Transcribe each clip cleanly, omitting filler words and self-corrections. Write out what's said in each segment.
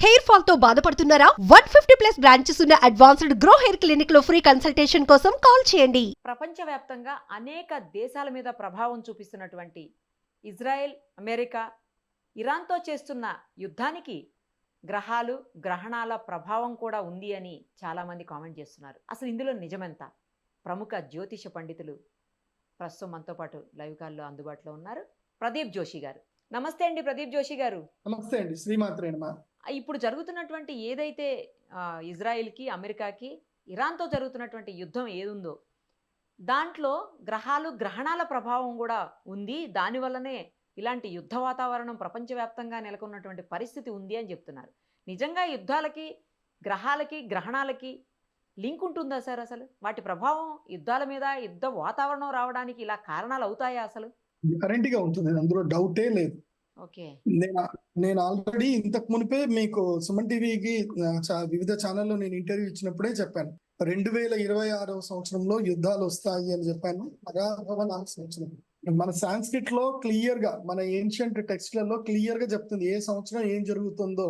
Hair fall తో బాధపడుతున్నారా? 150+ branches ఉన్న అడ్వాన్స్డ్ గ్రో హెయిర్ క్లినిక్ లో ఫ్రీ కన్సల్టేషన్ కోసం కాల్ చేయండి. ప్రపంచవ్యాప్తంగా అనేక దేశాల మీద ప్రభావం చూపిస్తున్నటువంటి ఇజ్రాయెల్, అమెరికా, ఇరాన్తో చేస్తున్న యుద్ధానికి గ్రహాలు, గ్రహణాల ప్రభావం కూడా ఉంది అని చాలామంది కామెంట్ చేస్తున్నారు. అసలు ఇందులో నిజమెంత? ప్రముఖ జ్యోతిష పండితులు ప్రస్తుతం మనతో పాటు లైవ్ కాల్లో అందుబాటులో ఉన్నారు. ప్రదీప్ జోషి గారు. నమస్తే అండి ప్రదీప్ జోషి గారు. నమస్తే అండి, శ్రీమాత్రే నమః. ఇప్పుడు జరుగుతున్నటువంటి ఏదైతే ఇజ్రాయిల్కి, అమెరికాకి, ఇరాన్తో జరుగుతున్నటువంటి యుద్ధం ఏదుందో దాంట్లో గ్రహాలు, గ్రహణాల ప్రభావం కూడా ఉంది. దానివల్లనే ఇలాంటి యుద్ధ వాతావరణం ప్రపంచవ్యాప్తంగా నెలకొన్నటువంటి పరిస్థితి ఉంది అని చెప్తున్నారు. నిజంగా యుద్ధాలకి, గ్రహాలకి, గ్రహణాలకి లింక్ ఉంటుందా సార్? అసలు వాటి ప్రభావం యుద్ధాల మీద, యుద్ధ వాతావరణం రావడానికి ఇలా కారణాలు అవుతాయా అసలు? కరెంట్ గా ఉంటుంది, అందులో డౌటే లేదు. ఓకే. నేను ఆల్రెడీ ఇంతకు మునిపే మీకు సుమన్ టీవీకి వివిధ ఛానల్లో నేను ఇంటర్వ్యూ ఇచ్చినప్పుడే చెప్పాను. 2026 సంవత్సరంలో యుద్ధాలు వస్తాయి అని చెప్పాను. పరాభవ నామ సంవత్సరం. మన సాంస్క్రిట్ లో క్లియర్ గా, మన ఏన్షియంట్ టెక్స్ట్లలో క్లియర్ గా చెప్తుంది ఏ సంవత్సరం ఏం జరుగుతుందో.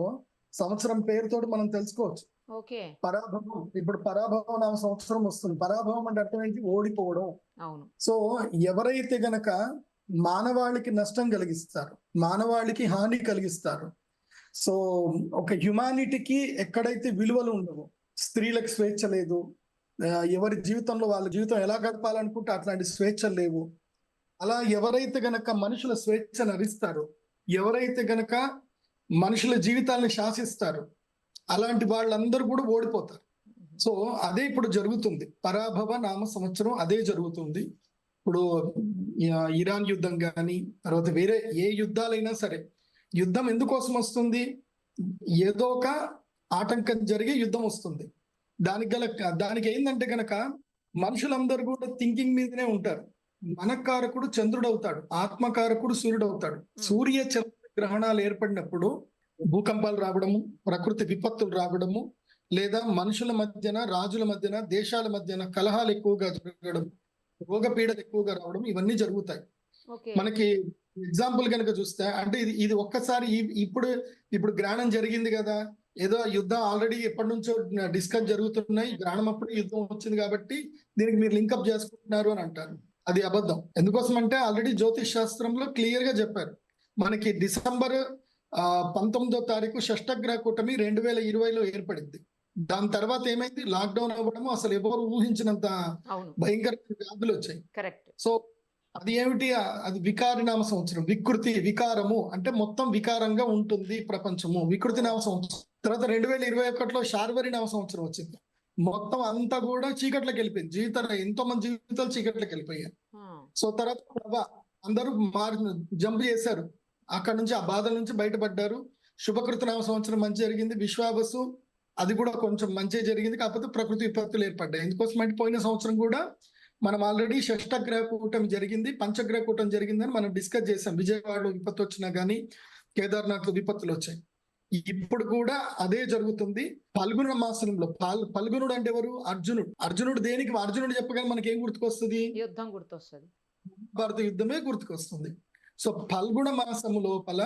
సంవత్సరం పేరుతో మనం తెలుసుకోవచ్చు. ఓకే. పరాభవం, ఇప్పుడు పరాభవ నామ సంవత్సరం వస్తుంది. పరాభవం అంటే అర్థం ఏంటి? ఓడిపోవడం. అవును. సో ఎవరైతే గనక మానవాళికి నష్టం కలిగిస్తారు, మానవాళికి హాని కలిగిస్తారు, సో ఒక హ్యుమానిటీకి ఎక్కడైతే విలువలు ఉండవు, స్త్రీలకు స్వేచ్ఛ లేదు, ఎవరి జీవితంలో వాళ్ళ జీవితం ఎలా గడపాలనుకుంటే అట్లాంటి స్వేచ్ఛలు లేవు, అలా ఎవరైతే గనక మనుషుల స్వేచ్ఛను హరిస్తారో, ఎవరైతే గనక మనుషుల జీవితాలను శాసిస్తారు, అలాంటి వాళ్ళందరూ కూడా ఓడిపోతారు. సో అదే ఇప్పుడు జరుగుతుంది. పరాభవ నామ సంవత్సరం అదే జరుగుతుంది. ఇప్పుడు ఇరాన్ యుద్ధం కానీ, తర్వాత వేరే ఏ యుద్ధాలైనా సరే, యుద్ధం ఎందుకోసం వస్తుంది? ఏదో ఒక ఆటంకం జరిగి యుద్ధం వస్తుంది. దానికి ఏంటంటే గనక మనుషులందరూ కూడా థింకింగ్ మీదనే ఉంటారు. మనకారకుడు చంద్రుడు అవుతాడు, ఆత్మకారకుడు సూర్యుడు అవుతాడు. సూర్య చంద్ర గ్రహణాలు ఏర్పడినప్పుడు భూకంపాలు రావడము, ప్రకృతి విపత్తులు రావడము, లేదా మనుషుల మధ్యన, రాజుల మధ్యన, దేశాల మధ్యన కలహాలు ఎక్కువగా జరగడం, రోగపీడలు ఎక్కువగా రావడం, ఇవన్నీ జరుగుతాయి. మనకి ఎగ్జాంపుల్ కనుక చూస్తే, అంటే ఇది ఒక్కసారి ఇప్పుడు గ్రహణం జరిగింది కదా, ఏదో యుద్ధం ఆల్రెడీ ఎప్పటి నుంచో డిస్కస్ జరుగుతున్నాయి, గ్రహణం అప్పుడు యుద్ధం వచ్చింది కాబట్టి దీనికి మీరు లింకప్ చేసుకుంటున్నారు అని అంటారు. అది అబద్ధం. ఎందుకోసం అంటే ఆల్రెడీ జ్యోతిష్ శాస్త్రంలో క్లియర్ గా చెప్పారు. మనకి డిసెంబర్ 19వ తారీఖు షష్టగ్రహ కూటమి 2020లో ఏర్పడింది. దాని తర్వాత ఏమైంది? లాక్డౌన్ అవ్వడము, అసలు ఎవరు ఊహించినంత భయంకర వ్యాధులు వచ్చాయి. సో అది ఏమిటి? అది వికారి నామ సంవత్సరం. వికృతి, వికారము అంటే మొత్తం వికారంగా ఉంటుంది ప్రపంచము. వికృతి నామ సంవత్సరం. తర్వాత 2021లో శార్వరి నామ సంవత్సరం వచ్చింది. మొత్తం అంతా కూడా చీకట్లోకి వెళ్ళిపోయింది. ఎంతో మంది జీవితాలు చీకట్లోకి వెళ్ళిపోయాయి. సో తర్వాత అందరూ జంప్ చేశారు, అక్కడ నుంచి ఆ బాధల నుంచి బయటపడ్డారు. శుభకృత నామ సంవత్సరం మంచి జరిగింది. విశ్వావసు, అది కూడా కొంచెం మంచి జరిగింది. కాకపోతే ప్రకృతి విపత్తులు ఏర్పడ్డాయి. ఎందుకోసం అంటే పోయిన సంవత్సరం కూడా మనం ఆల్రెడీ షష్టగ్రహ కూటమి జరిగింది, పంచగ్రహ కూటమి జరిగిందని మనం డిస్కస్ చేసాం. విజయవాడలో విపత్తు వచ్చినా కానీ, కేదార్నాథ్ లో విపత్తులు వచ్చాయి. ఇప్పుడు కూడా అదే జరుగుతుంది. ఫల్గుణ మాసంలో, ఫల్గుణుడు అంటే ఎవరు? అర్జునుడు. అర్జునుడు దేనికి? అర్జునుడు చెప్పగానే మనకి ఏం గుర్తుకొస్తుంది? యుద్ధం గుర్తొస్తుంది, భారత యుద్ధమే గుర్తుకొస్తుంది. సో ఫల్గుణ మాసము లోపల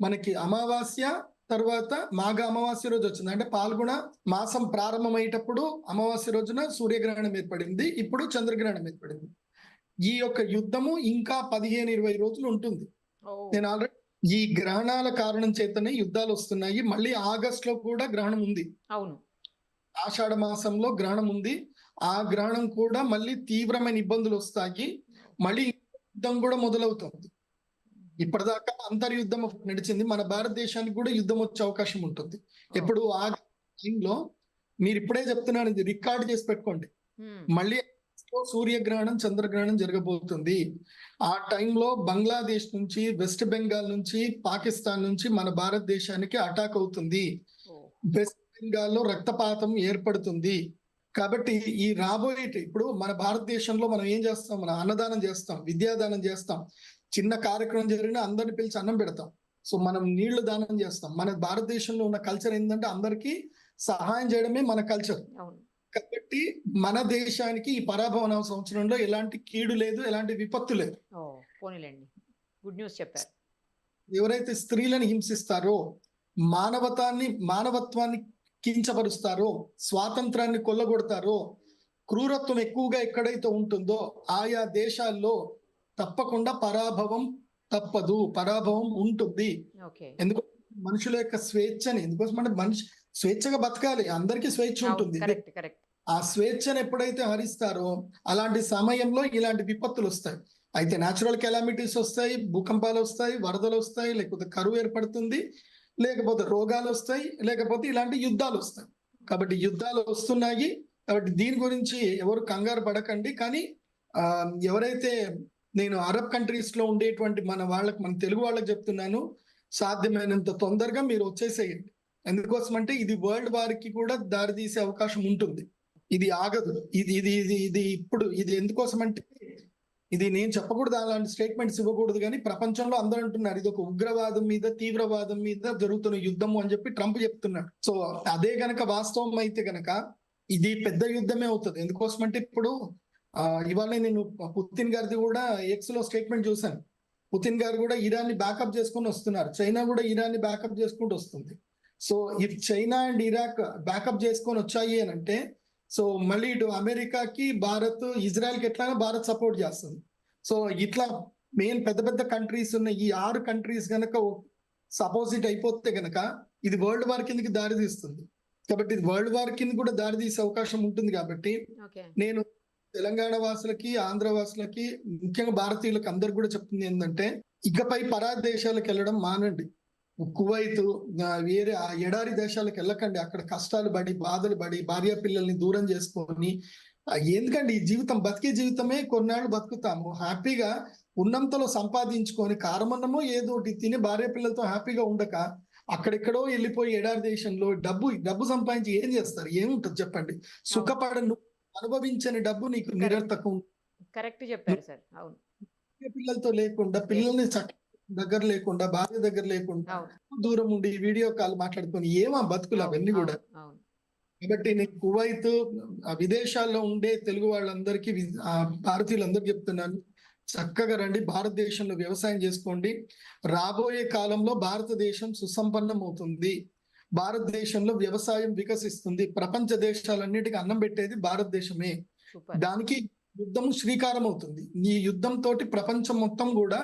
మనకి అమావాస్య, తర్వాత మాఘ అమావాస్య రోజు వచ్చింది. అంటే పాల్గొన మాసం ప్రారంభమయ్యేటప్పుడు అమావాస్య రోజున సూర్యగ్రహణం ఏర్పడింది, ఇప్పుడు చంద్రగ్రహణం ఏర్పడింది. ఈ యొక్క యుద్ధము ఇంకా 15-20 రోజులు ఉంటుంది. నేను ఆల్రెడీ ఈ గ్రహణాల కారణం చేతనే యుద్ధాలు వస్తున్నాయి. మళ్ళీ ఆగస్ట్ లో కూడా గ్రహణం ఉంది. అవును, ఆషాఢ మాసంలో గ్రహణం ఉంది. ఆ గ్రహణం కూడా మళ్ళీ తీవ్రమైన ఇబ్బందులు వస్తాయి. మళ్ళీ యుద్ధం కూడా మొదలవుతుంది. ఇప్పటిదాకా అంతర్యుద్ధం నడిచింది. మన భారతదేశానికి కూడా యుద్ధం వచ్చే అవకాశం ఉంటుంది. ఎప్పుడు ఆ టైంలో, మీరు ఇప్పుడే చెప్తున్నాను, ఇది రికార్డ్ చేసి పెట్టుకోండి. మళ్ళీ సూర్యగ్రహణం, చంద్రగ్రహణం జరగబోతుంది. ఆ టైంలో బంగ్లాదేశ్ నుంచి, వెస్ట్ బెంగాల్ నుంచి, పాకిస్తాన్ నుంచి మన భారతదేశానికి అటాక్ అవుతుంది. వెస్ట్ బెంగాల్లో రక్తపాతం ఏర్పడుతుంది. కాబట్టి ఈ రాబోయే, ఇప్పుడు మన భారతదేశంలో మనం ఏం చేస్తాం? మనం అన్నదానం చేస్తాం, విద్యాదానం చేస్తాం, చిన్న కార్యక్రమం జరిగినా అందరిని పిలిచి అన్నం పెడతాం. సో మనం నీళ్లు దానం చేస్తాం. మన భారతదేశంలో ఉన్న కల్చర్ ఏంటంటే అందరికీ సహాయం చేయడమే మన కల్చర్. కాబట్టి మన దేశానికి ఈ పరాభవ సంవత్సరంలో ఎలాంటి కీడు లేదు, ఎలాంటి విపత్తు లేదు. గుడ్ న్యూస్ చెప్పారు. ఎవరైతే స్త్రీలను హింసిస్తారో, మానవత్వాన్ని కించపరుస్తారో, స్వాతంత్రాన్ని కొల్లగొడతారో, క్రూరత్వం ఎక్కువగా ఎక్కడైతే ఉంటుందో ఆయా దేశాల్లో తప్పకుండా పరాభవం తప్పదు, పరాభవం ఉంటుంది. ఓకే. ఎందుకు మనుషుల యొక్క స్వేచ్ఛని, ఎందుకోసం అంటే మనిషి స్వేచ్ఛగా బతకాలి, అందరికీ స్వేచ్ఛ ఉంటుంది. Correct correct. ఆ స్వేచ్ఛను ఎప్పుడైతే హరిస్తారో అలాంటి సమయంలో ఇలాంటి విపత్తులు వస్తాయి. అయితే న్యాచురల్ కెలామిటీస్ వస్తాయి, భూకంపాలు వస్తాయి, వరదలు వస్తాయి, లేకపోతే కరువు ఏర్పడుతుంది, లేకపోతే రోగాలు వస్తాయి, లేకపోతే ఇలాంటి యుద్ధాలు వస్తాయి. కాబట్టి యుద్ధాలు వస్తున్నాయి. కాబట్టి దీని గురించి ఎవరు కంగారు పడకండి. కానీ ఎవరైతే నేను అరబ్ కంట్రీస్ లో ఉండేటువంటి మన తెలుగు వాళ్ళకి చెప్తున్నాను, సాధ్యమైనంత తొందరగా మీరు వచ్చేసేయండి. ఎందుకోసం అంటే ఇది వరల్డ్ వార్ కి కూడా దారి తీసే అవకాశం ఉంటుంది. ఇది ఆగదు. ఇప్పుడు ఇది ఎందుకోసం అంటే ఇది నేను చెప్పకూడదు, అలాంటి స్టేట్మెంట్స్ ఇవ్వకూడదు, కానీ ప్రపంచంలో అందరూ అంటున్నారు ఇది ఒక ఉగ్రవాదం మీద, తీవ్రవాదం మీద జరుగుతున్న యుద్ధము అని చెప్పి ట్రంప్ చెప్తున్నాడు. సో అదే గనక వాస్తవం అయితే గనక ఇది పెద్ద యుద్ధమే అవుతుంది. ఎందుకోసం అంటే ఇప్పుడు ఇవాళ నేను పుతిన్ గారిది కూడా ఎక్స్ లో స్టేట్మెంట్ చూశాను. పుతిన్ గారు కూడా ఇరాన్ ని బ్యాకప్ చేసుకుని వస్తున్నారు, చైనా కూడా ఇరాన్ ని బ్యాకప్ చేసుకుంటూ వస్తుంది. So if China and Iraq backup చేసుకొని వచ్చాయి అని అంటే, సో మళ్ళీ ఇటు అమెరికాకి భారత్, ఇజ్రాయెల్కి ఎట్లా భారత్ సపోర్ట్ చేస్తుంది. సో ఇట్లా మెయిన్ పెద్ద పెద్ద కంట్రీస్ ఉన్న ఈ 6 కంట్రీస్ గనక సపోజిట్ అయిపోతే గనక ఇది వరల్డ్ వార్ కిందకి దారి తీస్తుంది. కాబట్టి ఇది వరల్డ్ వార్ కింద కూడా దారి తీసే అవకాశం ఉంటుంది. కాబట్టి నేను తెలంగాణ వాసులకి, ఆంధ్ర వాసులకి, ముఖ్యంగా భారతీయులకు అందరికి కూడా చెప్తుంది ఏంటంటే, ఇకపై పరాయ దేశాలకు వెళ్ళడం మానండి. కువైత్, వేరే ఆ ఎడారి దేశాలకు వెళ్ళకండి. అక్కడ కష్టాలు పడి, బాధలు పడి, భార్య పిల్లల్ని దూరం చేసుకొని, ఎందుకండి ఈ జీవితం, బతికే జీవితమే కొన్నాళ్ళు బతుకుతాము. హ్యాపీగా ఉన్నంతలో సంపాదించుకొని కారమన్నమో ఏదో ఒకటి తిని భార్య పిల్లలతో హ్యాపీగా ఉండక అక్కడెక్కడో వెళ్ళిపోయి ఎడారి దేశంలో డబ్బు సంపాదించి ఏం చేస్తారు? ఏముంటుంది చెప్పండి? సుఖపడను అనుభవించని డబ్బు నీకు నిరర్థకం. కరెక్ట్ చెప్పారు సార్. అవును. పిల్లలతో లేకుండా, పిల్లల్ని దగ్గర లేకుండా, భార్య దగ్గర లేకుండా, దూరం ఉండి వీడియో కాల్ మాట్లాడుకొని ఏమా బతుకులు అవన్నీ కూడా. కాబట్టి నేను కువైత్, విదేశాల్లో ఉండే తెలుగు వాళ్ళందరికీ, భారతీయులందరికీ చెప్తున్నాను, చక్కగా రండి, భారతదేశంలో వ్యవసాయం చేసుకోండి. రాబోయే కాలంలో భారతదేశం సుసంపన్నం అవుతుంది, భారతదేశంలో వ్యవసాయం వికసిస్తుంది. ప్రపంచ దేశాలన్నిటికీ అన్నం పెట్టేది భారతదేశమే. దానికి యుద్ధం శ్రీకారం అవుతుంది. ఈ యుద్ధం తోటి ప్రపంచం మొత్తం కూడా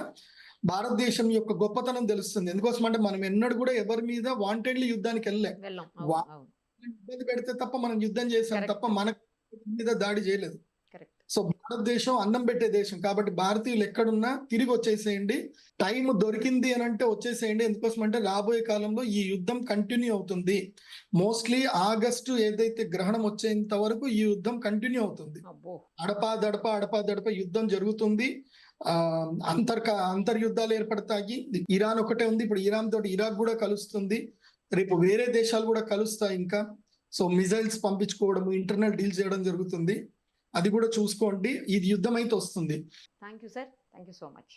భారతదేశం యొక్క గొప్పతనం తెలుస్తుంది. ఎందుకోసం అంటే మనం ఎన్నడూ కూడా ఎవరి మీద వాంటెడ్లీ యుద్ధానికి వెళ్ళలేం. ఇబ్బంది పెడితే తప్ప మనం యుద్ధం చేసాం తప్ప మన మీద దాడి చేయలేదు. సో భారతదేశం అన్నం పెట్టే దేశం. కాబట్టి భారతీయులు ఎక్కడున్నా తిరిగి వచ్చేసేయండి. టైం దొరికింది అని అంటే వచ్చేసేయండి. ఎందుకోసం అంటే రాబోయే కాలంలో ఈ యుద్ధం కంటిన్యూ అవుతుంది. మోస్ట్లీ ఆగస్టు ఏదైతే గ్రహణం వచ్చేంత వరకు ఈ యుద్ధం కంటిన్యూ అవుతుంది. అడపా యుద్ధం జరుగుతుంది. అంతర్యుద్ధాలు ఏర్పడతాయి. ఇరాన్ ఒకటే ఉంది, ఇప్పుడు ఇరాన్ తోటి ఇరాక్ కూడా కలుస్తుంది. రేపు వేరే దేశాలు కూడా కలుస్తాయి ఇంకా. సో మిజైల్స్ పంపించుకోవడం, ఇంటర్నల్ డీల్ చేయడం జరుగుతుంది. అది కూడా చూసుకోండి. ఇది యుద్ధం అయితే వస్తుంది. Thank you sir. Thank you so much.